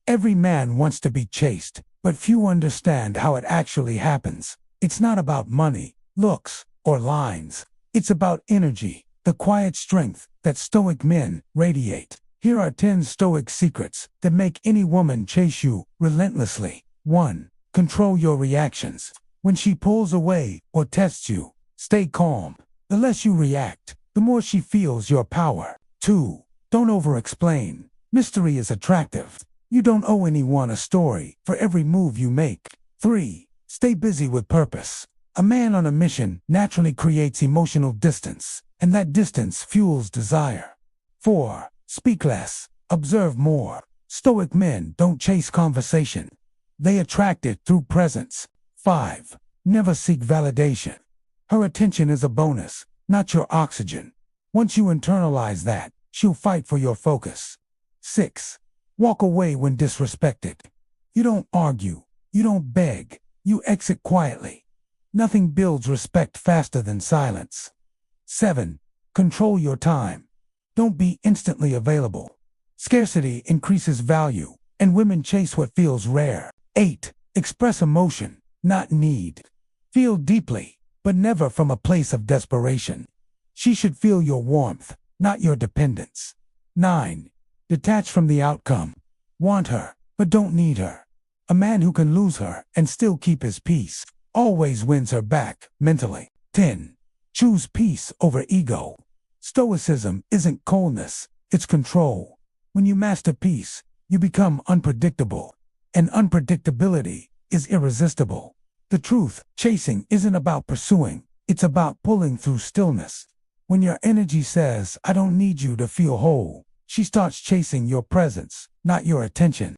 Every man wants to be chased, but few understand how it actually happens. It's not about money, looks, or lines. It's about energy, the quiet strength that Stoic men radiate. Here are 10 Stoic secrets that make any woman chase you relentlessly. 1. Control your reactions. When she pulls away or tests you, stay calm. The less you react, the more she feels your power. 2. Don't over-explain. Mystery is attractive. You don't owe anyone a story for every move you make. 3. Stay busy with purpose. A man on a mission naturally creates emotional distance, and that distance fuels desire. 4. Speak less, observe more. Stoic men don't chase conversation. They attract it through presence. 5. Never seek validation. Her attention is a bonus, not your oxygen. Once you internalize that, she'll fight for your focus. 6. Walk away when disrespected. You don't argue. You don't beg. You exit quietly. Nothing builds respect faster than silence. 7. Control your time. Don't be instantly available. Scarcity increases value, and women chase what feels rare. 8. Express emotion, not need. Feel deeply, but never from a place of desperation. She should feel your warmth, not your dependence. 9. Detach from the outcome. Want her, but don't need her. A man who can lose her and still keep his peace always wins her back mentally. 10. Choose peace over ego. Stoicism isn't coldness, it's control. When you master peace, you become unpredictable, and unpredictability is irresistible. The truth, chasing isn't about pursuing, it's about pulling through stillness. When your energy says, I don't need you to feel whole, she starts chasing your presence, not your attention.